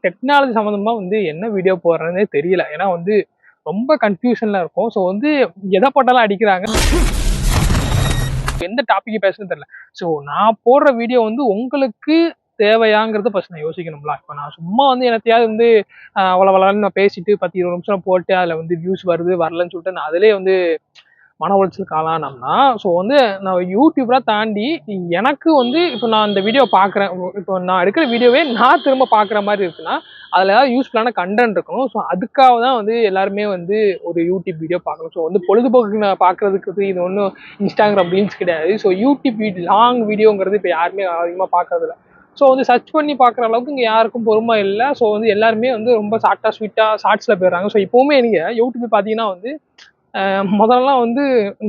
Technology சம்மந்தமா வந்து என்ன வீடியோ போடுறதுன்னே தெரியல. ஏன்னா வந்து ரொம்ப கன்ஃபியூஷன்ல இருக்கும். ஸோ வந்து எதை போட்டாலும் அடிக்கிறாங்க. எந்த டாபிக் பேசுறதுன்னு தெரியல. ஸோ நான் போடுற வீடியோ வந்து உங்களுக்கு தேவையாங்கிறத ஃபர்ஸ்ட் நான் யோசிக்கணும்ல. இப்போ நான் சும்மா வந்து என்னத்தையாவது வந்து வளவளன்னு நான் பேசிட்டு 10, 20 நிமிஷம் போட்டு அதில் வந்து வியூஸ் வருது வரலன்னு சொல்லிட்டு நான் அதிலே வந்து மன உளைச்சலுக்கு ஆளானோம்னா, ஸோ வந்து நான் யூடியூப்லாம் தாண்டி எனக்கு வந்து இப்போ நான் இந்த வீடியோ பார்க்குறேன். இப்போ நான் எடுக்கிற வீடியோவே நான் திரும்ப பார்க்குற மாதிரி இருக்குன்னா, அதில் ஏதாவது யூஸ்ஃபுல்லான கண்டென்ட் இருக்கணும். ஸோ அதுக்காக தான் வந்து எல்லாருமே வந்து ஒரு யூடியூப் வீடியோ பார்க்கணும். ஸோ வந்து பொழுதுபோக்கு நான் பார்க்குறதுக்கு இது ஒன்றும் இன்ஸ்டாகிராம் ரீல்ஸ் கிடையாது. ஸோ யூடியூப் லாங் வீடியோங்கிறது இப்போ யாருமே அதிகமாக பார்க்கறதில்ல. ஸோ வந்து சர்ச் பண்ணி பார்க்குற அளவுக்கு இங்கே யாருக்கும் பொறுமை இல்லை. ஸோ வந்து எல்லாருமே வந்து ரொம்ப ஷார்ட்டாக ஸ்வீட்டாக ஷார்ட்ஸில் போயிடுறாங்க. ஸோ இப்போவுமே நீங்கள் யூடியூப் பார்த்தீங்கன்னா வந்து முதல்லாம் வந்து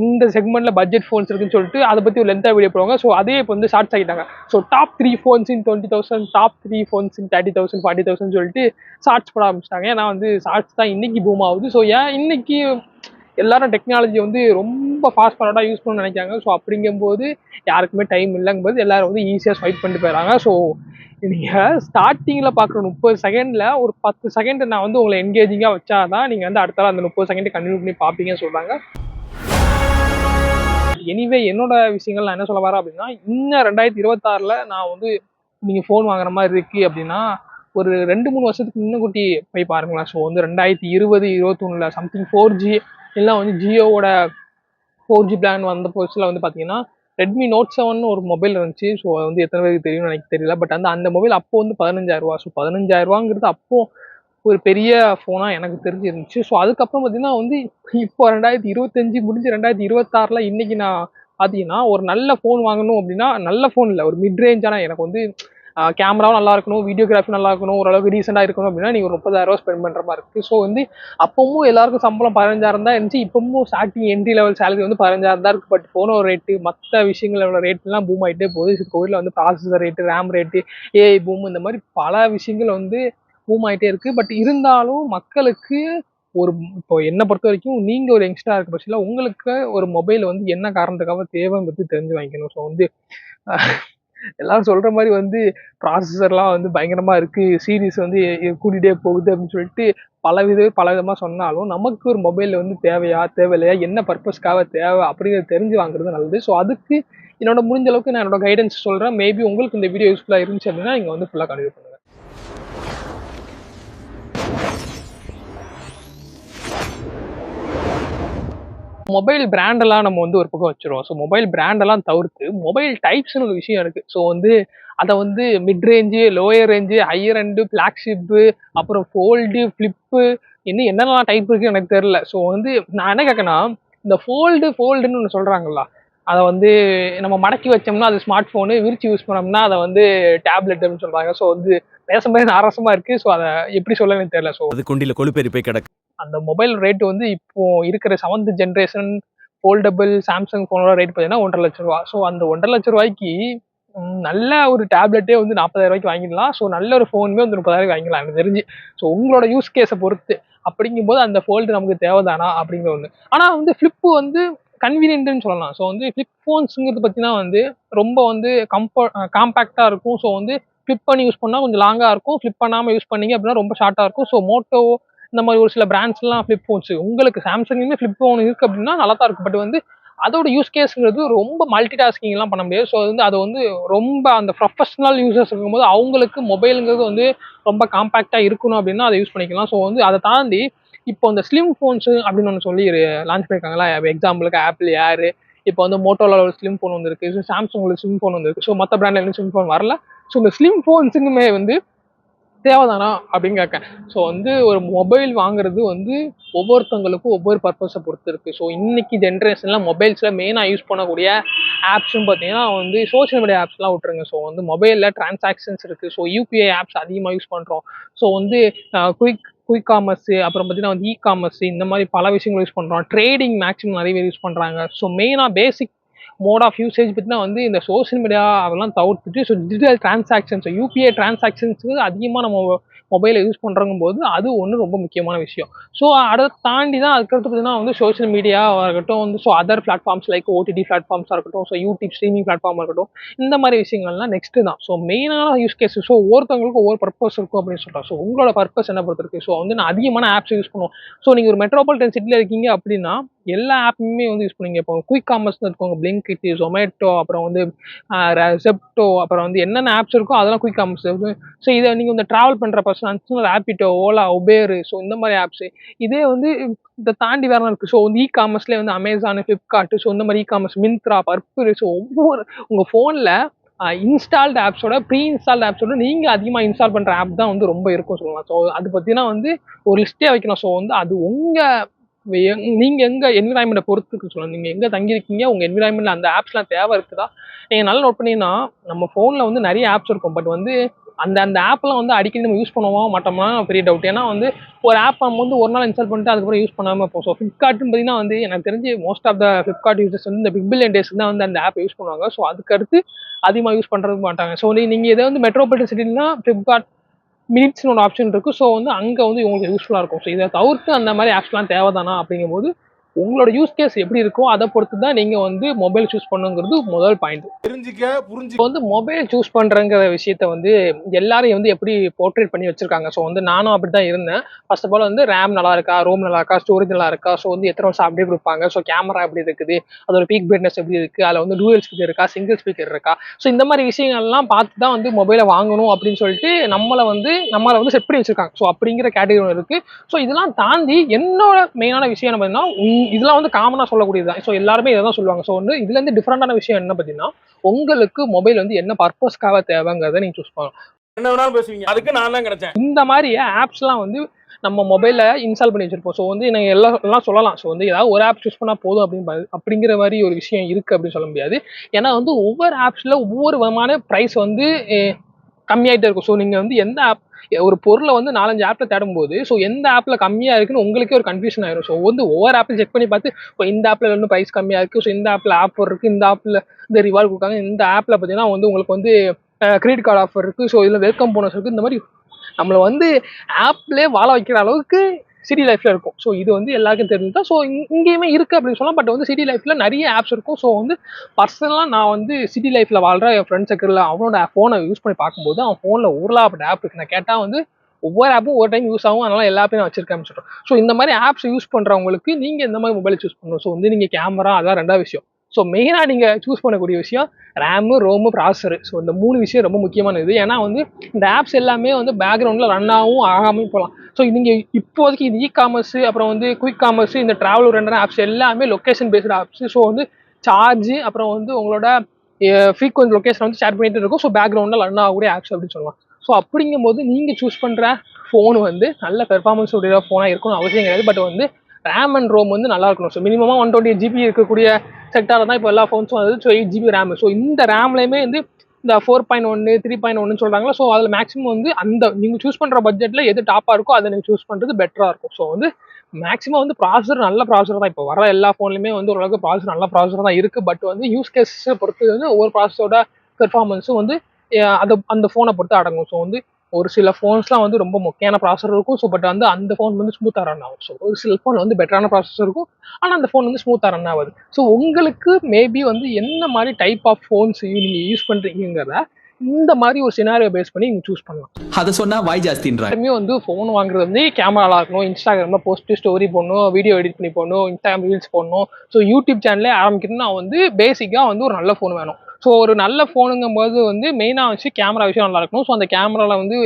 இந்த செக்மெண்ட்ல பட்ஜெட் ஃபோன்ஸ் இருக்குன்னு சொல்லிட்டு அதை பற்றி ஒரு லென்த்தாக வீடியோ போடுவாங்க. ஸோ அதே இப்போ வந்து ஷார்ட்ஸ் ஆகிட்டாங்க. ஸோ டாப் 3 ஃபோன்ஸ் இன் 20,000, டாப் 3 ஃபோன்ஸ் இன் 30,000, 40,000 சொல்லிட்டு ஷார்ட்ஸ் போட ஆரம்பிச்சிட்டாங்க. ஏன்னா வந்து ஷார்ட்ஸ் தான் இன்னைக்கு பூம் ஆகுது. ஸோ ஏன் இன்னைக்கு எல்லாரும் டெக்னாலஜி வந்து ரொம்ப ஃபாஸ்ட் ஃபார்வர்டாக யூஸ் பண்ண நினைக்காங்க. ஸோ அப்படிங்கும்போது யாருக்குமே டைம் இல்லைங்கும்போது எல்லாரும் வந்து ஈஸியாக ஸ்வைப் பண்ணிட்டு போயிடறாங்க. ஸோ நீங்கள் ஸ்டார்டிங்கில் பார்க்குற 30 செகண்டில் ஒரு 10 செகண்ட் நான் வந்து உங்களை என்கேஜிங்காக வச்சாதான் நீங்கள் வந்து அடுத்தால அந்த 30 செகண்ட் கண்டினியூ பண்ணி பார்ப்பீங்கன்னு சொல்கிறாங்க. எனிவே என்னோட விஷயங்கள் நான் என்ன சொல்ல வரேன் அப்படின்னா, இன்னும் 2026ல் நான் வந்து நீங்கள் ஃபோன் வாங்குற மாதிரி இருக்கு அப்படின்னா ஒரு 2-3 வருஷத்துக்கு முன்னுக்கூட்டி போய் பாருங்களேன். ஸோ வந்து 2020, 21ல் சம்திங் 4G எல்லாம் வந்து ஜியோவோட 4G பிளான் வந்த போச்சுல வந்து பார்த்தீங்கன்னா ரெட்மி நோட் 7 ஒரு மொபைல் இருந்துச்சு. ஸோ அது வந்து எத்தனை பேருக்கு தெரியும்னு எனக்கு தெரியல. பட் அந்த மொபைல் அப்போ வந்து 15,000. ஸோ 15,000ங்கிறது அப்போ ஒரு பெரிய ஃபோனாக எனக்கு தெரிஞ்சு இருந்துச்சு. ஸோ அதுக்கப்புறம் பார்த்தீங்கன்னா வந்து இப்போ 2025 முடிஞ்சு 2026ல் இன்னைக்கு நான் பார்த்தீங்கன்னா ஒரு நல்ல ஃபோன் வாங்கணும் அப்படின்னா, நல்ல ஃபோன் இல்லை, ஒரு மிட் ரேஞ்சான எனக்கு வந்து கேமராவும் நல்லா இருக்கணும், வீடியோகிராஃபி நல்லா இருக்கணும், ஓரளவுக்கு ரீசெண்டாக இருக்கணும் அப்படின்னா நீங்கள் ஒரு 30,000 ஸ்பெண்ட் பண்ணுற மாதிரி இருக்குது. ஸோ வந்து அப்பவும் எல்லாருக்கும் சம்பளம் 15,000 தான் இருந்துச்சு. இப்பவும் ஸ்டார்டிங் என்ட்ரி லெவல் சேலரி வந்து 15,000 தான் இருக்குது. பட் ஃபோனோட ரேட்டு மற்ற விஷயங்களோட ரேட்லாம் பூம் ஆகிட்டே போகுது. கோவிலில் வந்து processor rate, RAM rate, AI boom, இந்த மாதிரி பல விஷயங்கள் வந்து பூம் ஆகிட்டே இருக்குது. பட் இருந்தாலும் மக்களுக்கு ஒரு இப்போ என்னை பொறுத்த வரைக்கும் நீங்கள் ஒரு யங்ஸ்டராக இருக்க பட்சத்தில் உங்களுக்கு ஒரு மொபைல் வந்து என்ன காரணத்துக்காக தேவைங்கிறது தெரிஞ்சு வாங்கிக்கணும். ஸோ வந்து எல்லாரும் சொல்கிற மாதிரி வந்து ப்ராசஸர்லாம் வந்து பயங்கரமாக இருக்குது, சீரிஸ் வந்து கூட்டிகிட்டே போகுது அப்படின்னு சொல்லிட்டு பல விதமாக சொன்னாலும் நமக்கு ஒரு மொபைல் வந்து தேவையா தேவையில்லையா, என்ன பர்பஸ்க்காக தேவை அப்படிங்கிறது தெரிஞ்சு வாங்குறது நல்லது. ஸோ அதுக்கு என்னோட முடிஞ்ச அளவுக்கு நான் என்னோட கைடன்ஸ் சொல்கிறேன். மேபி உங்களுக்கு இந்த வீடியோ யூஸ்ஃபுல்லாக இருந்துச்சு அப்படின்னா நீங்கள் வந்து ஃபுல்லாக கண்டினியூ பண்ணுங்கள். மொபைல் பிராண்டெல்லாம் நம்ம வந்து ஒரு பக்கம் வச்சுருவோம். ஸோ மொபைல் பிராண்டெல்லாம் தவிர்த்து மொபைல் டைப்ஸ்னு ஒரு விஷயம் இருக்குது. ஸோ வந்து அதை வந்து mid range, lower range, higher end, flagship, அப்புறம் ஃபோல்டு, ஃப்ளிப்பு, இன்னும் என்னென்னலாம் டைப் இருக்குன்னு எனக்கு தெரில. ஸோ வந்து நான் என்ன கேட்கேன்னா, இந்த ஃபோல்டுன்னு ஒன்று சொல்கிறாங்களா, அதை வந்து நம்ம மடக்கி வச்சோம்னா அது ஸ்மார்ட் ஃபோனு, விரிச்சு யூஸ் பண்ணோம்னா அதை வந்து டேப்லெட் அப்படின்னு சொல்கிறாங்க. ஸோ வந்து பேசும்போது நாராசமாக இருக்குது. ஸோ அதை எப்படி சொல்ல எனக்கு தெரியல. ஸோ அது கொண்டில கொழுப்பேறி போய் கிடக்கு. அந்த மொபைல் ரேட் வந்து இப்போ இருக்கிற 7th ஜென்ரேஷன் ஃபோல்டபிள் சாம்சங் ஃபோனோட ரேட் பார்த்தீங்கன்னா 1,50,000 ரூபா. ஸோ அந்த 1,50,000 ரூபாய்க்கு நல்ல ஒரு டேப்லெட்டே வந்து 40,000 ரூபாய்க்கு வாங்கிடலாம். ஸோ நல்ல ஒரு ஃபோனுமே வந்து 30,000 வாங்கிடலாம் எனக்கு தெரிஞ்சு. ஸோ உங்களோட யூஸ் கேஸை பொறுத்து அப்படிங்கும்போது அந்த ஃபோல்டு நமக்கு தேவைதானா அப்படிங்கிற ஒன்று. ஆனால் வந்து ஃப்ளிப்பு வந்து கன்வீனியன்ட்னு சொல்லலாம். ஸோ வந்து ஃப்ளிப் ஃபோன்ஸுங்கிறது பார்த்தீங்கன்னா வந்து ரொம்ப வந்து காம்பேக்டாக இருக்கும். ஸோ வந்து ஃப்ளிப் பண்ணி யூஸ் பண்ணால் கொஞ்சம் லாங்காக இருக்கும், ஃப்ளிப் பண்ணாமல் யூஸ் பண்ணீங்க அப்படின்னா ரொம்ப ஷார்ட்டாக இருக்கும். ஸோ மோட்டோ இந்த மாதிரி ஒரு சில பிராண்ட்ஸ்லாம் ஃப்ளிப் ஃபோன்ஸ் உங்களுக்கு சாம்சங்லேயுமே ஃப்ளிப் ஃபோன் இருக்குது அப்படின்னா நல்லா தான் இருக்கும். பட் வந்து அதோட யூஸ் கேஸ்ங்கிறது ரொம்ப மல்டி டாஸ்கிங்லாம் பண்ண முடியாது. ஸோ வந்து அது வந்து ரொம்ப அந்த ப்ரொஃபஷனல் யூசர்ஸ் இருக்கும்போது அவங்களுக்கு மொபைலுங்கிறது வந்து ரொம்ப காம்பேக்டாக இருக்கணும் அப்படின்னா அதை யூஸ் பண்ணிக்கலாம். ஸோ வந்து அதை தாண்டி இப்போ இந்த ஸ்லிம் ஃபோன்ஸு அப்படின்னு ஒன்று சொல்லி லான்ச் பண்ணியிருக்காங்களா, எக்ஸாம்பிளுக்கு ஆப்பிள் ஏரு, இப்போ வந்து மோட்டோல ஒரு ஸ்லிம் ஃபோன் வந்துருக்கு, ஸோ சாம்சங்கில் ஸ்லிம் ஃபோன் வந்துருக்கு. ஸோ மற்ற பிராண்டில் எதுவும் ஸ்லிம் ஃபோன் வரல. ஸோ இந்த ஸ்லிம் ஃபோன்ஸுக்குமே வந்து தேவைதானா அப்படின்னு கேட்கேன். ஸோ வந்து ஒரு மொபைல் வாங்குறது வந்து ஒவ்வொருத்தவங்களுக்கும் ஒவ்வொரு பர்பஸை பொறுத்து இருக்குது. ஸோ இன்னைக்கு ஜென்ரேஷனில் மொபைல்ஸில் மெயினாக யூஸ் பண்ணக்கூடிய ஆப்ஸ்ன்னு பார்த்தீங்கன்னா வந்து சோஷியல் மீடியா ஆப்ஸ்லாம் விட்டுருங்க. ஸோ வந்து மொபைலில் டிரான்சாக்ஷன்ஸ் இருக்குது. ஸோ யூபிஐ ஆப்ஸ் அதிகமாக யூஸ் பண்ணுறோம். ஸோ வந்து குயிக் காமர்ஸு, அப்புறம் பார்த்தீங்கன்னா வந்து காமர்ஸ், இந்த மாதிரி பல விஷயங்கள் யூஸ் பண்ணுறோம். ட்ரேடிங் மேக்ஸிமம் நிறைய பேர் யூஸ் பண்ணுறாங்க. ஸோ மெயினாக பேசிக் மோட் ஆஃப் யூசேஜ் பார்த்தீங்கன்னா வந்து இந்த சோஷியல் மீடியா அதெல்லாம் தவிர்த்துட்டு ஸோ டிஜிட்டல் டிரான்சாக்ஷன்ஸ், யூபிஐ டிரான்சாக்ஷன்ஸுக்கு அதிகமாக நம்ம மொபைலை யூஸ் பண்ணுறங்கும் போது அது ஒன்று ரொம்ப முக்கியமான விஷயம். ஸோ அதை தாண்டி தான் அதுக்கடுத்து பார்த்தீங்கன்னா வந்து சோஷியல் மீடியாவாக இருக்கட்டும் வந்து so other platforms like OTT பிளாட்ஃபார்ம்ஸாக இருக்கட்டும், ஸோ யூடியூப் ஸ்ட்ரீமிங் பிளாட்ஃபார்மாக இருக்கட்டும், இந்த மாதிரி விஷயங்கள்லாம் நெக்ஸ்ட்டு தான். ஸோ மெயினான யூஸ் கேஸ் ஸோ ஒவ்வொருத்தவங்களுக்கும் ஒவ்வொரு பர்பஸ் இருக்கும் அப்படின்னு சொல்கிறேன். ஸோ உங்களோட பர்பஸ் என்ன பொறுத்து இருக்கு. ஸோ வந்து நான் அதிகமான ஆப்ஸ் யூஸ் பண்ணுவோம். ஸோ நீங்கள் ஒரு மெட்ரோபாலிட்டன் சிட்டியில் இருக்கீங்க அப்படின்னா எல்லா ஆப்புமே வந்து யூஸ் பண்ணுவீங்க. இப்போ குயிக் காமர்ஸ்னு இருக்கவங்க பிளிங்கிட், ஜொமேட்டோ, அப்புறம் வந்து செப்டோ, அப்புறம் வந்து என்னென்ன ஆப்ஸ் இருக்கோ அதெல்லாம் குயிக் காமர்ஸ். ஸோ இதை நீங்கள் இந்த ட்ராவல் பண்ணுற person Rapido, Ola, Uber, so இந்த மாதிரி ஆப்ஸ். இதே வந்து இதை தாண்டி வேற இருக்குது. ஸோ வந்து இ காமர்ஸ்லேயே வந்து அமேசான், ஃப்ளிப்கார்ட், ஸோ இந்த மாதிரி e commerce, Myntra, purple. So ஒவ்வொரு உங்கள் ஃபோனில் இன்ஸ்டால்டு ஆப்ஸோட ப்ரீ இன்ஸ்டால்டு ஆப்ஸோட நீங்கள் அதிகமாக இன்ஸ்டால் பண்ணுற ஆப் தான் வந்து ரொம்ப இருக்கும் சொல்லலாம். ஸோ அது பார்த்தீங்கன்னா வந்து ஒரு லிஸ்ட்டே வைக்கணும். ஸோ வந்து அது உங்கள் நீங்கள் எங்கே என்விரான்மெண்ட்டை பொறுத்துக்கு சொல்லலாம். நீங்கள் எங்கே தங்கியிருக்கீங்க, உங்கள் என்விரான்மெண்ட்டில் அந்த ஆப்ஸ்லாம் தேவை இருக்குதா. நீங்கள் நல்லா நோட் பண்ணிங்கன்னா நம்ம ஃபோனில் வந்து நிறைய ஆப்ஸ் இருக்கும். பட் வந்து அந்த அந்த ஆப்லாம் வந்து அடிக்கடி நம்ம யூஸ் பண்ணுவோம் மாட்டோம்னா பெரிய டவுட். ஏன்னா வந்து ஒரு ஆப் நம்ம வந்து ஒரு நாள் இன்ஸ்டால் பண்ணிட்டு அதுக்கப்புறம் யூஸ் பண்ணாமல் இருப்போம். ஸோ ஃப்ளிப்கார்ட்னு பார்த்தீங்கன்னா வந்து எனக்கு தெரிஞ்சு most of the Flipkart users வந்து இந்த பிக் பில்லியன் டேஸ்க்கு தான் வந்து அந்த ஆப் யூஸ் பண்ணுவாங்க. ஸோ அதுக்கடுத்து அதிகமாக யூஸ் பண்ணுறதுக்கு மாட்டாங்க. ஸோ நீங்கள் இதை வந்து மெட்ரோபாலிட்டன் சிட்டினா ஃப்ளிப்கார்ட் மினிட்ஸ்னு ஒரு ஆப்ஷன் இருக்குது. ஸோ வந்து அங்கே வந்து உங்களுக்கு யூஸ்ஃபுல்லாக இருக்கும். ஸோ இதை தவிர்த்து அந்த மாதிரி ஆப்ஸ்லாம் தேவைதானா அப்படிங்கும்போது உங்களோட யூஸ் கேஸ் எப்படி இருக்கோ அதை பொறுத்து தான் நீங்கள் வந்து மொபைல் சூஸ் பண்ணுங்கிறது முதல் பாயிண்ட். இப்போ வந்து மொபைல் சூஸ் பண்ணுறங்கிற விஷயத்த வந்து எல்லாரையும் வந்து எப்படி போர்ட்ரேட் பண்ணி வச்சிருக்காங்க. ஸோ வந்து நானும் அப்படி தான் இருந்தேன். ஃபர்ஸ்ட் ஆஃப் ஆல் வந்து ரேம் நல்லா இருக்கா, ரோம் நல்லா இருக்கா, ஸ்டோரேஜ் நல்லா இருக்கா, ஸோ வந்து எத்தனை வருஷம் அப்படியே கொடுப்பாங்க, ஸோ கேமரா எப்படி இருக்குது, அதோட பீக் பிரைட்னஸ் எப்படி இருக்குது, அதில் வந்து டூயல் ஸ்பீக்கர் இருக்கா, சிங்கிள் ஸ்பீக்கர் இருக்கா, ஸோ இந்த மாதிரி விஷயங்கள்லாம் பார்த்து தான் வந்து மொபைலை வாங்கணும் அப்படின்னு சொல்லிட்டு நம்மளை வந்து செட் பண்ணி வச்சிருக்காங்க. ஸோ அப்படிங்கிற கேட்டகரி இருக்குது. ஸோ இதெல்லாம் தாண்டி என்னோட மெயினான விஷயம் என்ன பார்த்தீங்கன்னா இதெல்லாம் வந்து காமனாக சொல்லக்கூடியது தான். ஸோ எல்லாருமே இதை தான் சொல்லுவாங்க. ஸோ வந்து இதுலேருந்து டிஃப்ரெண்டான விஷயம் என்ன பார்த்தீங்கன்னா உங்களுக்கு மொபைல் வந்து என்ன பர்பஸ்க்காக தேவைங்கிறத நீங்க சூஸ் பண்ணலாம். என்ன வேணாலும் பேசுவீங்க, அதுக்கு நான் தான் கிடைச்சேன். இந்த மாதிரி ஆப்ஸ்லாம் வந்து நம்ம மொபைல இன்ஸ்டால் பண்ணி வச்சிருப்போம். ஸோ வந்து நீங்கள் எல்லாம் சொல்லலாம். ஸோ வந்து ஏதாவது ஒரு ஆப் சூஸ் பண்ணால் போதும் அப்படிங்கிற மாதிரி ஒரு விஷயம் இருக்குது அப்படின்னு சொல்ல முடியாது. ஏன்னா வந்து ஒவ்வொரு ஆப்ஸில் ஒவ்வொரு விதமான ப்ரைஸ் வந்து கம்மியாகிட்டே இருக்கும். ஸோ நீங்கள் வந்து எந்த ஆப் ஒரு பொருளை வந்து 4-5 ஆப்பில் தேடும்போது ஸோ எந்த ஆப்பில் கம்மியாக இருக்குன்னு உங்களுக்கே ஒரு கன்ஃபியூஷன் ஆயிரும். ஸோ வந்து ஒவ்வொரு ஆப்பில் செக் பண்ணி பார்த்து இப்போ இந்த ஆப்பில் இன்னும் ப்ரைஸ் கம்மியாக இருக்குது, ஸோ இந்த ஆப்பில் ஆஃபர் இருக்குது, இந்த ஆப்பில் இந்த ரிவார்டு கொடுக்காங்க, இந்த ஆப்பில் பார்த்தீங்கன்னா வந்து உங்களுக்கு வந்து கிரெடிட் கார்டு ஆஃபர் இருக்குது, ஸோ இதில் வெல்கம் போனஸ் இருக்குது. இந்த மாதிரி நம்மளை வந்து ஆப்லேயே வாழ வைக்கிற அளவுக்கு சிட்டி லைஃப்பில் இருக்கும். ஸோ இது வந்து எல்லாருக்கும் தெரிஞ்சுதான். ஸோ இங்கேயுமே இருக்குது அப்படின்னு சொல்லலாம். பட் வந்து சிட்டி லைஃப்பில் நிறைய ஆப்ஸ் இருக்கும். ஸோ வந்து பர்சனலாக நான் வந்து சிட்டி லைஃப்பில் வாழ்கிற என் ஃப்ரெண்ட் சர்க்கிளில் அவனோட ஃபோனை யூஸ் பண்ணி பார்க்கும்போது அவன் ஃபோனில் ஊர்லாப்பட்ட ஆப் இருக்குது. நான் கேட்டால் வந்து ஒவ்வொரு ஆப்பும் ஒவ்வொரு டைம் யூஸ் ஆகும். அதனால எல்லா ஆப்பையும் நான் வச்சிருக்கேன் சொல்கிறேன். ஸோ இந்த மாதிரி ஆப்ஸ் யூஸ் பண்ணுறவங்களுக்கு நீங்கள் இந்த மாதிரி மொபைல் சூஸ் பண்ணணும். ஸோ வந்து நீங்கள் கேமரா அதான் ரெண்டாவது விஷயம். ஸோ மெயினாக நீங்கள் சூஸ் பண்ணக்கூடிய விஷயம் ரேமு, ரோமு, ப்ராசரு. ஸோ இந்த 3 விஷயம் ரொம்ப முக்கியமானது. ஏன்னா வந்து இந்த ஆப்ஸ் எல்லாமே வந்து பேக்ரவுண்டில் ரன் ஆகாமல் போகலாம். ஸோ நீங்கள் இப்போதைக்கு இது இ காமர்ஸ், அப்புறம் வந்து குயிக் காமர்ஸ், இந்த ட்ராவல் ரெண்டர் ஆப்ஸ் எல்லாமே லொக்கேஷன் பேஸ்டு ஆப்ஸ். ஸோ வந்து சார்ஜ் அப்புறம் வந்து உங்களோட ஃப்ரீக்வெண்ட் லொக்கேஷன் வந்து ஷேர் பண்ணிட்டு இருக்கும். ஸோ பேக்ரவுண்டில் ரன் ஆகக்கூடிய ஆப்ஸ் அப்படின்னு சொல்லலாம். ஸோ அப்படிங்கும்போது நீங்கள் சூஸ் பண்ணுற ஃபோன் வந்து நல்ல பெர்ஃபார்மன்ஸ் உடைய ஃபோனாக இருக்கணும் அவசியம் கிடையாது. பட் வந்து ரேம் அண்ட் ரோம் வந்து நல்லா இருக்கணும். ஸோ மினிமமாக 128 GB இருக்கக்கூடிய செக்டாரில் தான் இப்போ எல்லா ஃபோன்ஸும் வருது. So 8 GB RAM. ஸோ இந்த ரேம்லேயுமே வந்து இந்த 4.1 3.1 சொல்கிறாங்களா. ஸோ அதில் மேக்ஸிமம் வந்து அந்த நீங்கள் சூஸ் பண்ணுற பட்ஜெட்டில் எது டாப்பாக இருக்கோ அதை நீங்கள் சூஸ் பண்ணுறது பெட்டராக இருக்கும். ஸோ வந்து மேக்ஸிமம் வந்து ப்ராசர் நல்ல ப்ராசர் தான் இப்போ வர எல்லா ஃபோன்லையுமே வந்து ஓரளவுக்கு ப்ராசர் நல்ல ப்ராசர் தான் இருக்குது. பட் வந்து யூஸ் கேஸை பொறுத்து வந்து ஒவ்வொரு ப்ராசஸோட பெர்ஃபார்மன்ஸும் வந்து அந்த ஃபோனை பொறுத்து அடங்கும். ஸோ வந்து ஒரு சில ஃபோன்ஸ்லாம் வந்து ரொம்ப மொக்கையான ப்ராசர் இருக்கும். ஸோ பட் வந்து அந்த ஃபோன் வந்து ஸ்மூத்தாக ரன் ஆகும். ஸோ ஒரு சில ஃபோன் வந்து பெட்டரான ப்ராசஸ் இருக்கும், ஆனால் அந்த ஃபோன் வந்து ஸ்மூத்தாக ரன் ஆகுது. ஸோ உங்களுக்கு மேபி வந்து என்ன மாதிரி டைப் ஆஃப் ஃபோன்ஸ் நீங்கள் யூஸ் பண்ணுறீங்கிறத இந்த மாதிரி ஒரு சினாரியோ பேஸ் பண்ணி நீங்கள் சூஸ் பண்ணலாம். அதை சொன்னா வாய் ஜாஸ்தின்றாங்க. வந்து ஃபோன் வாங்குறது வந்து கேமரா இருக்கணும், இன்ஸ்டாகிராமில் போஸ்ட் ஸ்டோரி போடணும், வீடியோ எடிட் பண்ணி போடணும், இன்ஸ்டாகிராம் ரீல்ஸ் போடணும். ஸோ யூடியூப் சேனலே ஆரம்பிக்கணும்னா வந்து பேசிக்காக வந்து ஒரு நல்ல ஃபோன் வேணும். ஸோ ஒரு நல்ல ஃபோனுங்கும்போது வந்து மெயினாக வச்சு கேமரா விஷயம் நல்லா இருக்கணும். ஸோ அந்த கேமராவில் வந்து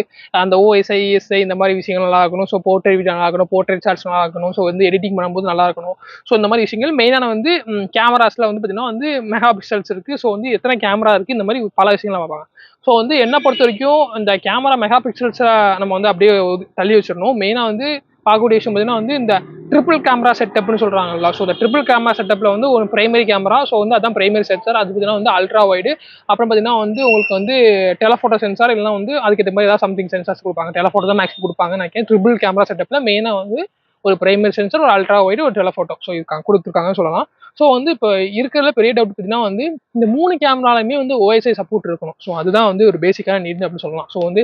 அந்த ஓஎஸ்ஐ, இஎஸ்ஐ இந்த மாதிரி விஷயங்கள் நல்லா இருக்கணும். ஸோ போர்ட்ரேட் வீடியோ நல்லா இருக்கணும், போர்ட்ரேட் ஷாட்ஸ் நல்லா இருக்கணும். ஸோ வந்து எடிட்டிங் பண்ணும்போது நல்லா இருக்கணும். ஸோ இந்த மாதிரி விஷயங்கள் மெயினான வந்து கேமராஸில் வந்து பார்த்தீங்கன்னா வந்து மெகா பிக்சல்ஸ் இருக்குது. ஸோ வந்து எத்தனை கேமரா இருக்குது, இந்த மாதிரி பல விஷயங்கள் பார்ப்பாங்க. ஸோ வந்து என்னை பொறுத்த வரைக்கும் இந்த கேமரா மெகா பிக்சல்ஸை நம்ம வந்து அப்படியே தள்ளி வச்சிடணும். மெயினாக வந்து பார்க்கக்கூடிய விஷயம் பார்த்தீங்கன்னா வந்து இந்த ட்ரிபிள் கேமரா செட்டப்னு சொல்கிறாங்களா. ஸோ இந்த ட்ரிபிள் கேமரா செட்டப்பில் வந்து ஒரு பிரைமரி கேமரா, ஸோ வந்து அதான் பிரைமரி சென்சார். அது பார்த்தீங்கன்னா வந்து அல்ட்ரா வைடு, அப்புறம் பார்த்தீங்கன்னா வந்து உங்களுக்கு வந்து டெலஃபோட்டோ சென்சார், இல்லைனா வந்து அதுக்கேற்ற மாதிரி ஏதாவது சம்திங் சென்சார்ஸ் கொடுப்பாங்க. டெலஃபோட்டோ தான் மேக்ஸ் கொடுப்பாங்க நினைக்கிறேன். ட்ரிபிள் கேமரா செட்டப்பில் மெயினாக வந்து ஒரு பிரைமரி சென்சார், ஒரு அல்ட்ரா வைடு, ஒரு டெலஃபோட்டோ ஸோ கொடுத்துருக்காங்கன்னு சொல்லலாம். ஸோ வந்து இப்போ இருக்கிறதுல பெரிய டவுட் பார்த்தீங்கன்னா வந்து இந்த 3 கேமராலையுமே வந்து ஓஎஸ்ஐ சப்போர்ட் இருக்கணும். ஸோ அதுதான் வந்து ஒரு பேசிக்கான நீட் அப்படின்னு சொல்லலாம். ஸோ வந்து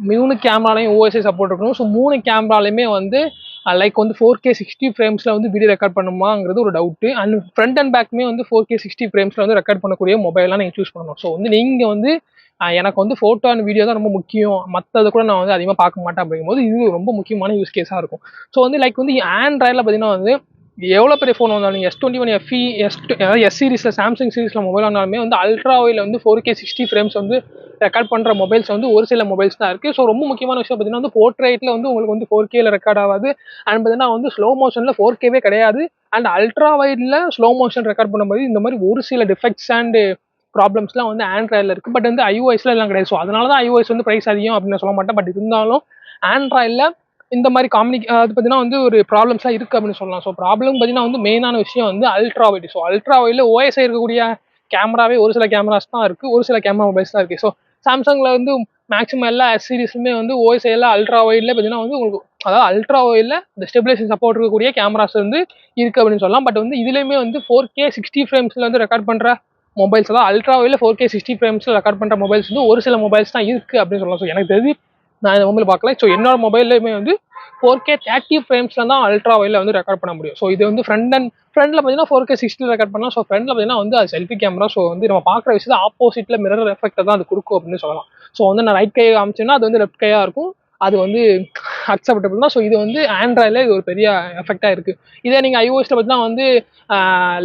3 கேமராலையும் ஓஎஸ்ஐ சப்போர்ட் இருக்கணும். ஸோ 3 கேமராலையுமே வந்து லைக் வந்து 4K 60 ஃப்ரேம்ஸில் வந்து வீடியோ ரெக்கார்ட் பண்ணுமாங்கிறது ஒரு டவுட்டு. அண்ட் ஃப்ரண்ட் அண்ட் பேக்குமே வந்து 4K 60 ஃப்ரேம்ஸில் வந்து ரெக்கார்ட் பண்ணக்கூடிய மொபைலாம் நீங்கள் சூஸ் பண்ணணும். ஸோ வந்து நீங்கள் வந்து எனக்கு வந்து ஃபோட்டோ அண்ட் வீடியோ தான் ரொம்ப முக்கியம், மற்றது கூட நான் வந்து அதிகமாக பார்க்க மாட்டேன் அப்படிங்கும்போது இது ரொம்ப முக்கியமான யூஸ் கேஸாக இருக்கும். ஸோ வந்து லைக் வந்து ஆண்ட்ராய்டில் பார்த்தீங்கன்னா வந்து எவ்வளோ பெரிய ஃபோன் வந்தாலும் S21 FE அதாவது எஸ் சீரிஸில் சாம்சங் சீரிஸில் மொபைல் வந்தாலுமே வந்து அல்ட்ராவில் வந்து 4K 60 ஃப்ரேம்ஸ் வந்து ரெக்கார்ட் பண்ணுற மொபைல்ஸ் வந்து ஒரு சில மொபைல்ஸ் தான் இருக்குது. ஸோ ரொம்ப முக்கியமான விஷயம் பார்த்தீங்கன்னா வந்து போர்ட்ரேட்டில் வந்து உங்களுக்கு வந்து 4Kல ரெக்கார்ட் ஆகாது. அண்ட் பார்த்தீங்கன்னா வந்து ஸ்லோ மோஷனில் 4Kவே கிடையாது. அண்ட் அல்ட்ரா வைடில் ஸ்லோ மோஷன் ரெக்கார்ட் பண்ணும்போது இந்த மாதிரி ஒரு சில டிஃபெக்ட்ஸ் அண்ட் ப்ராப்ளம்ஸ்லாம் வந்து ஆண்ட்ராய்டில் இருக்குது. பட் வந்து iOSல எல்லாம் கிடையாது. ஸோ அதனால தான் iOS வந்து ப்ரைஸ் அதிகம் அப்படின்னு சொல்ல மாட்டேன். பட் இருந்தாலும் ஆண்ட்ராய்டில் இந்த மாதிரி அது பார்த்தீங்கன்னா வந்து ஒரு ப்ராப்ளம்ஸ்லாம் இருக்குது அப்படின்னு சொல்லலாம். ஸோ ப்ராப்ளம் பார்த்தீங்கன்னா வந்து மெயினான விஷயம் வந்து அல்ட்ரா வைட். ஸோ அல்ட்ரா வைடில் ஓஎஸ்ஐ இருக்கக்கூடிய கேமராவே ஒரு சில கேமராஸ் தான் இருக்குது, ஒரு சில கேமரா மொபைல்ஸ் தான் இருக்குது. ஸோ சாம்சங்கில் வந்து மேக்ஸிமம் எல்லா எஸ் சீரிஸுமே வந்து ஓஎஸ்ஐ எல்லாம் அல்ட்ரா வைடில் பார்த்தீங்கன்னா வந்து உங்களுக்கு அதாவது அல்ட்ரா வைடில் இந்த ஸ்டெபிலைசேஷன் சப்போர்ட் இருக்கக்கூடிய கேமராஸ் வந்து இருக்குது அப்படின்னு சொல்லலாம். பட் வந்து இதுலேயுமே வந்து 4K 60 ஃப்ரேம்ஸில் வந்து ரெக்கார்ட் பண்ணுற மொபைல்ஸ் அதாவது அல்ட்ரா வைடில் 4K 60 ஃப்ரேம்ஸில் ரெக்கார்ட் பண்ணுற மொபைல்ஸ் வந்து ஒரு சில மொபைல்ஸ் தான் இருக்குது அப்படின்னு சொல்லலாம். ஸோ எனக்கு தெரிஞ்சு நான் இந்த மொபைல் பார்க்கல. ஸோ என்னோட மொபைல்லையுமே வந்து 4K 30 ஃப்ரேம்ஸில் தான் அல்ட்ரா வைடில் வந்து ரெக்கார்ட் பண்ண முடியும். ஸோ இது வந்து ஃப்ரண்ட்டில் பார்த்தீங்கன்னா 4K 60 ரெக்கார்ட் பண்ணலாம். ஸோ ஃப்ரண்ட்டில் பார்த்தீங்கன்னா வந்து அது செல்ஃபி கேமரா. ஸோ வந்து நம்ம பார்க்குற விஷயத்தை ஆப்போசிட்டில் மிரர் எஃபெக்ட் தான் அது கொடுக்கும் அப்படின்னு சொல்லலாம். ஸோ வந்து நான் ரைட் கையை காமிச்சேன்னா அது வந்து லெஃப்ட் கையாக இருக்கும், அது வந்து அக்செப்டபிள் தான். ஸோ இது வந்து ஆண்ட்ராய்டில் இது ஒரு பெரிய எஃபெக்டாக இருக்குது. இதே நீங்கள் iOSல பார்த்தீங்கன்னா வந்து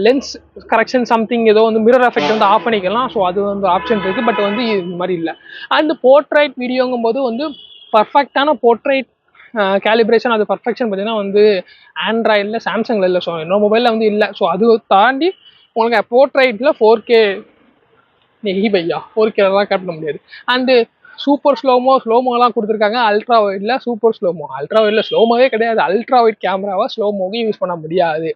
லென்ஸ் கரெக்ஷன் சம்திங் ஏதோ வந்து மிரர் எஃபெக்ட் வந்து ஆஃப் பண்ணிக்கலாம். ஸோ அது வந்து ஆப்ஷன் இருக்குது. பட் வந்து இந்த மாதிரி இல்லை. அண்ட் போர்ட்ரைட் வீடியோங்கும் போது வந்து பர்ஃபெக்டான போர்ட்ரைட் கேலிப்ரேஷன் அது பர்ஃபெக்ஷன் பார்த்தீங்கன்னா வந்து ஆண்ட்ராய்டில் சாம்சங்கில் இல்லை. ஸோ என்னோட மொபைலில் வந்து இல்லை. ஸோ அது தாண்டி உங்களுக்கு போர்ட்ரைட்டில் 4K பையா 4Kலாம் கேட் பண்ண முடியாது. அண்டு சூப்பர் ஸ்லோமோலாம் கொடுத்துருக்காங்க. அல்ட்ரா வைடில் சூப்பர் ஸ்லோமோ, அல்ட்ரா வைடில் ஸ்லோமோவே கிடையாது. அல்ட்ரா வைட் கேமராவை ஸ்லோமோவே யூஸ் பண்ண முடியாது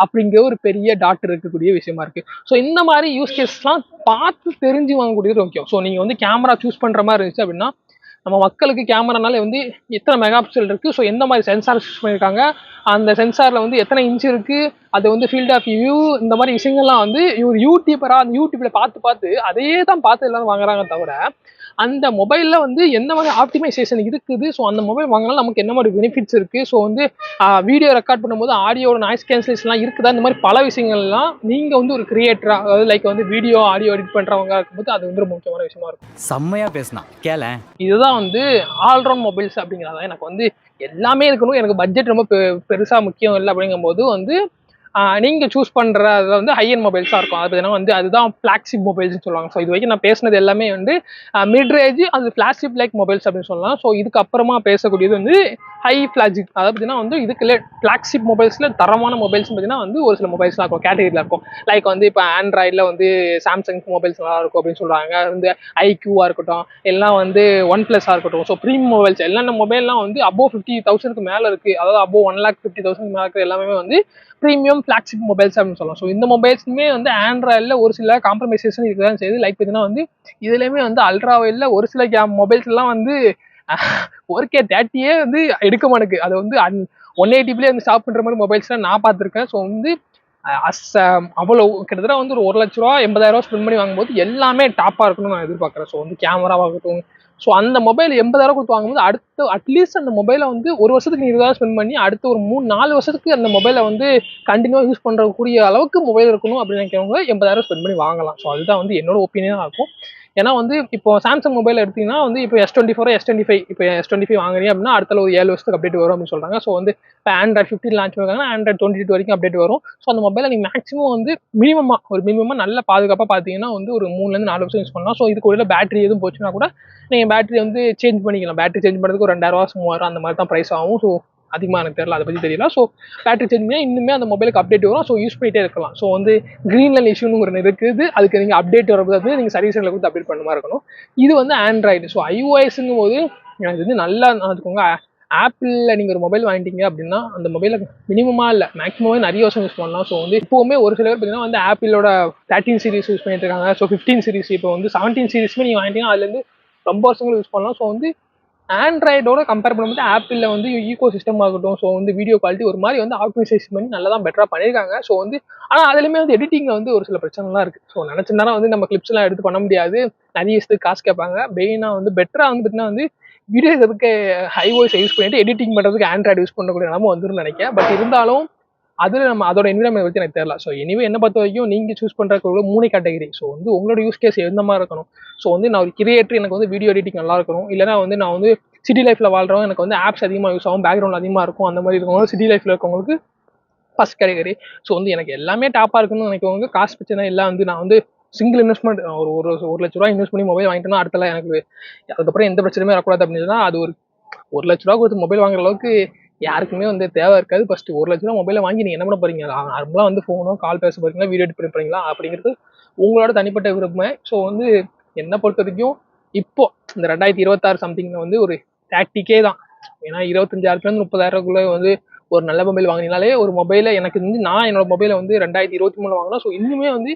அப்படிங்கிற ஒரு பெரிய டாட் இருக்கக்கூடிய விஷயமா இருக்குது. ஸோ இந்த மாதிரி யூஸ் கேஸ்லாம் பார்த்து தெரிஞ்சு வாங்கக்கூடியது முக்கியம். ஸோ நீங்கள் வந்து கேமரா சூஸ் பண்ணுற மாதிரி இருந்துச்சு அப்படின்னா நம்ம மக்களுக்கு கேமரானால வந்து எத்தனை மெகா பிக்சல் இருக்குது, ஸோ எந்த மாதிரி சென்சார் யூஸ் பண்ணியிருக்காங்க, அந்த சென்சாரில் வந்து எத்தனை இன்ச் இருக்குது, அது வந்து ஃபீல்ட் ஆஃப் வியூ, இந்த மாதிரி விஷயங்கள்லாம் வந்து ஒரு யூடியூபராக அந்த யூடியூப்பில் பார்த்து அதையே தான் பார்த்து எல்லாரும் வாங்குறாங்க தவிர அந்த மொபைலில் வந்து என்ன மாதிரி ஆப்டிமைசேஷன் இருக்குது, ஸோ அந்த மொபைல் வாங்கினாலும் நமக்கு என்ன மாதிரி பெனிஃபிட்ஸ் இருக்குது, ஸோ வந்து வீடியோ ரெக்கார்ட் பண்ணும்போது ஆடியோட நாய்ஸ் கேன்சலேஷன்லாம் இருக்குதா, இந்த மாதிரி பல விஷயங்கள்லாம் நீங்கள் வந்து ஒரு கிரியேட்டராக அதாவது லைக் வந்து வீடியோ ஆடியோ எடிட் பண்ணுறவங்க இருக்கும்போது அது வந்து ரொம்ப முக்கியமான விஷயமா இருக்கும். செம்மையா பேசினா கேள. இதுதான் வந்து ஆல்ரவுண்ட் மொபைல்ஸ் அப்படிங்கிறதா எனக்கு வந்து எல்லாமே இருக்கணும், எனக்கு பட்ஜெட் ரொம்ப பெருசாக முக்கியம் இல்லை அப்படிங்கும்போது வந்து நீங்கள் சூஸ் பண்ணுற அதில் வந்து ஹை அண்ட் மொபைல்ஸாக இருக்கும். அது பார்த்தீங்கன்னா வந்து அதுதான் ஃப்ளாக்ஷிப் மொபைல்ஸ்னு சொல்லுவாங்க. ஸோ இது வரைக்கும் நான் பேசினது எல்லாமே வந்து மிட் ரேஜ் அது ஃப்ளாக்ஷிப் லைக் மொபைல்ஸ் அப்படின்னு சொல்லலாம். ஸோ இதுக்கப்புறமா பேசக்கூடியது வந்து ஹை ஃப்ளாக்ஷிப், அதாவது பார்த்தீங்கன்னா வந்து இதுக்குள்ள ஃப்ளாக்ஷிப் மொபைல்ஸில் தரமான மொபைல்ஸ் பார்த்தீங்கன்னா வந்து ஒரு சில மொபைல்ஸ்லாம் இருக்கும், கேட்டகரியில் இருக்கும். லைக் வந்து இப்போ ஆண்ட்ராய்டில் வந்து சாம்சங் மொபைல்ஸ் நல்லா இருக்கும் அப்படின்னு சொல்கிறாங்க. வந்து ஐக்யூவாக இருக்கட்டும், எல்லாம் வந்து OnePlus-ஆக இருக்கட்டும். ஸோ ப்ரீமியம் மொபைல்ஸ் எல்லா மொபைல்லாம் வந்து அபோவ் 50,000 மேலே இருக்குது, அதாவது அபோவ் 1,50,000 மேலே இருக்குது எல்லாமே வந்து ப்ரீமியம் ஃப்ளாக்ஷிப் மொபைல்ஸ் அப்படின்னு சொல்லலாம். ஸோ இந்த மொபைல்ஸுமே வந்து ஆண்ட்ராய்டில் ஒரு சில காம்ப்ரமைசேஷன் இருக்க தான் செய்யுது. லைக் பார்த்தீங்கன்னா வந்து இதுலேயுமே வந்து அல்ட்ரா வைடில் ஒரு சில மொபைல்ஸ்லாம் வந்து 4K 30 வந்து எடுக்க மாட்டேங்குது. அது வந்து 180 வந்து ஸ்டாப் பண்ணுற மாதிரி மொபைல்ஸ்லாம் நான் பார்த்துருக்கேன். ஸோ வந்து அவ்வளோ கிட்டத்தட்ட வந்து ஒரு 1,00,000 ரூபா 80,000 ஸ்பெண்ட் பண்ணி வாங்கும்போது எல்லாமே டாப்பாக இருக்கணும்னு நான் எதிர்பார்க்குறேன். ஸோ வந்து கேமராவாகட்டும், ஸோ அந்த மொபைல் 80,000 கொடுத்து வாங்கும்போது அடுத்து அட்லீஸ்ட் அந்த மொபைலை வந்து ஒரு வருஷத்துக்கு 20,000 ஸ்பெண்ட் பண்ணி அடுத்து ஒரு 3-4 வருஷத்துக்கு அந்த மொபைலை வந்து கண்டினியூவாக யூஸ் பண்ணுறக்கூடிய அளவுக்கு மொபைல் இருக்கணும் அப்படின்னு நினைக்கிறவங்க 80,000 ஸ்பெண்ட் பண்ணி வாங்கலாம். ஸோ அதுதான் வந்து என்னோட ஒப்பீனியனாக இருக்கும். ஏன்னா வந்து இப்போ சாம்சங் மொபைல் எடுத்தீங்கன்னா வந்து இப்போ S24 S25 இப்போ S25 வாங்குறீங்க அப்படின்னா அடுத்த ஒரு 7 வருஷத்துக்கு அப்டேட் வரும் அப்படின்னு சொல்கிறாங்க. ஸோ வந்து இப்போ Android 15 லான்ச் பண்ணிருக்காங்கன்னா Android 22 வரைக்கும் அப்டேட் வரும். ஸோ அந்த மொபைலை நீங்கள் மேக்ஸிமம் வந்து மினிமமாக நல்ல பாதுகாப்பாக பார்த்தீங்கன்னா வந்து ஒரு 3-4 வருஷம் யூஸ் பண்ணலாம். ஸோ இதுக்கு உள்ள பேட்டரி எதுவும் போச்சுன்னா கூட நீங்கள் பேட்டரி வந்து சேஞ்ச் பண்ணிக்கலாம். பேட்டரி சேஞ்ச் பண்ணுறதுக்கு ஒரு 2,000 3,000 அந்த மாதிரி தான் ப்ரைஸ் ஆகும். ஸோ அதிகமாக எனக்கு தெரியல, அதை பற்றி தெரியல. ஸோ பேட்டரி சேஞ்ச் பண்ணால் இன்னுமே அந்த மொபைலுக்கு அப்டேட் வரும். ஸோ யூஸ் பண்ணிகிட்டே இருக்கலாம். ஸோ வந்து கிரீன்லேண்ட் இஷ்யூன்னு ஒரு இருக்குது, அதுக்கு நீங்கள் அப்டேட் வரது நீங்கள் சர்வீஸ் சென்டரில் கொடுத்து அப்டேட் பண்ண மாதிரி இருக்கணும். இது வந்து ஆண்ட்ராய்டு. ஸோ iOSங்கும் போது எனக்கு வந்து நல்லா அதுக்கோங்க. ஆப்பிளில் நீங்கள் ஒரு மொபைல் வாங்கிட்டீங்க அப்படின்னா அந்த மொபைலை மினிமமாக இல்லை மேக்ஸிமமே நிறைய வருஷம் யூஸ் பண்ணலாம். ஸோ வந்து இப்போவுமே ஒரு சில பேர் பார்த்தீங்கன்னா வந்து ஆப்பிளோட 13 சீரிஸ் யூஸ் பண்ணிட்டு இருக்காங்க. ஸோ 15 சீரிஸ் இப்போ வந்து 17 சீரிஸ்மே நீங்கள் வாங்கிட்டீங்கன்னா அதுலேருந்து ரொம்ப வருஷங்கள் யூஸ் பண்ணலாம். ஸோ வந்து ஆண்ட்ராய்டோட கம்பேர் பண்ணும்போது ஆப்பிளில் வந்து ஈகோ சிஸ்டம் ஆகட்டும், ஸோ வந்து வீடியோ குவாலிட்டி ஒரு மாதிரி வந்து ஆப்டிமைசேஷன் பண்ணி நல்லா தான் பெட்டராக பண்ணியிருக்காங்க. ஸோ வந்து ஆனால் அதுலேயுமே வந்து எடிட்டிங்கில் வந்து ஒரு சில பிரச்சனைலாம் இருக்குது. ஸோ நினச்ச நேரம் வந்து நம்ம கிளிப்ஸ்லாம் எடுத்து பண்ண முடியாது, நிறைய விஷயத்துக்கு காசு கேட்பாங்க. மெயினாக வந்து பெட்டராக வந்து பார்த்தீங்கன்னா வந்து வீடியோ எடுக்கிறதுக்கு ஹை வாய்ஸ் யூஸ் பண்ணிட்டு எடிட்டிங் பண்ணுறதுக்கு ஆண்ட்ராய்டு யூஸ் பண்ணக்கூடிய நிலம வந்துடும் நினைக்கிறேன். பட் இருந்தாலும் அதில் நம்ம அதோட என்விரான்மெண்ட் பற்றி எனக்கு தெரியல. ஸோ எனிவே என்ன பொறுத்த வரைக்கும் நீங்கள் சூஸ் பண்ணுறதுக்கு 3 கேட்டகரி. ஸோ வந்து உங்களோட யூஸ் கேஸ் எந்த மாதிரி இருக்கணும். ஸோ வந்து நான் ஒரு கிரியேட்டர், எனக்கு வந்து வீடியோ எடிட்டிங் நல்லா இருக்கணும், இல்லைனா வந்து நான் வந்து சிட்டி லைஃப்பில் வாழ்கிறோம், எனக்கு வந்து ஆப்ஸ் அதிகமாக யூஸ் ஆகும், பேக்ரவுண்ட் அதிகமாக இருக்கும், அந்த மாதிரி இருக்கவங்க சிட்டி லைஃப்பில் இருக்கவங்களுக்கு ஃபஸ்ட் கேட்டகரி. ஸோ வந்து எனக்கு எல்லாமே டாப்பாக இருக்குன்னு நினைக்கிறவங்க காசு பிரச்சனை எல்லாம் வந்து நான் வந்து சிங்கிள் இன்வெஸ்ட்மெண்ட் ஒரு 1,00,000 இன்வெஸ்ட் பண்ணி மொபைல் வாங்கிட்டோம்னா அடுத்தல எனக்கு அதுக்கப்புறம் எந்த பிரச்சனையுமே வரக்கூடாது அப்படின்னு சொன்னால் அது ஒரு 1,00,000 கொடுத்து மொபைல் வாங்குற அளவுக்கு யாருக்குமே வந்து தேவை இருக்காது. ஃபர்ஸ்ட் 1,00,000 மொபைலை வாங்கி நீங்கள் என்ன பண்ண போறீங்க? நார்மலாக வந்து ஃபோனோ கால் பேச போறீங்களா, வீடியோ எடிட் பண்ண போறீங்களா அப்படிங்கிறது உங்களோட தனிப்பட்ட விருப்பமே. ஸோ வந்து என்னை பொறுத்த வரைக்கும் இப்போ இந்த 2026 சம்திங்ல வந்து ஒரு 30K தான். ஏன்னா 25,000 30,000 வந்து ஒரு நல்ல மொபைல் வாங்கினாலே ஒரு மொபைலை எனக்கு வந்து நான் என்னோட மொபைலை வந்து 2023 வாங்கினா. ஸோ இன்னுமே வந்து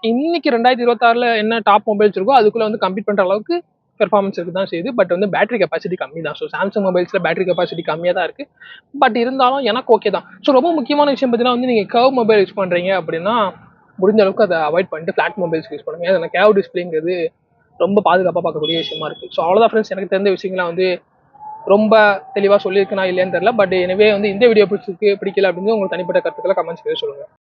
இன்னைக்கு 2026 என்ன டாப் மொபைல்ஸ் இருக்கோ அதுக்குள்ள வந்து கம்ப்ளீட் பண்ற அளவுக்கு பெர்ஃபார்மன்ஸ் இருக்கு தான் செய்யுது. பட் வந்து பேட்டரி கெப்பாசிட்டி கம்மி தான். ஸோ சாம்சங் மொபைல்ஸில் பேட்டரி கெப்பாசிட்டி கம்மியாக தான் இருக்குது. பட் இருந்தாலும் எனக்கு ஓகே தான். ஸோ ரொம்ப முக்கியமான விஷயம் பார்த்தீங்கன்னா வந்து நீங்கள் கர்வ் மொபைல் யூஸ் பண்ணுறீங்க அப்படின்னா முடிஞ்ச அளவுக்கு அதை அவாய்ட் பண்ணிட்டு ஃப்ளாட் மொபைல்ஸ் யூஸ் பண்ணுங்க. ஏன்னா கேவ் டிஸ்பிளேங்கிறது ரொம்ப பாதுகாப்பாக பார்க்கக்கூடிய விஷயமா இருக்குது. ஸோ அவ்வளோதான் ஃப்ரெண்ட்ஸ், எனக்கு தெரிஞ்ச விஷயங்கள்லாம் வந்து ரொம்ப தெளிவாக சொல்லியிருக்கேனா இல்லையான்னு தெரியல. பட் எனவே வந்து இந்த வீடியோ பிடிக்கல அப்படின்னு உங்களுக்கு தனிப்பட்ட கருத்துக்களை கமெண்ட்ஸ் சொல்லுங்கள்.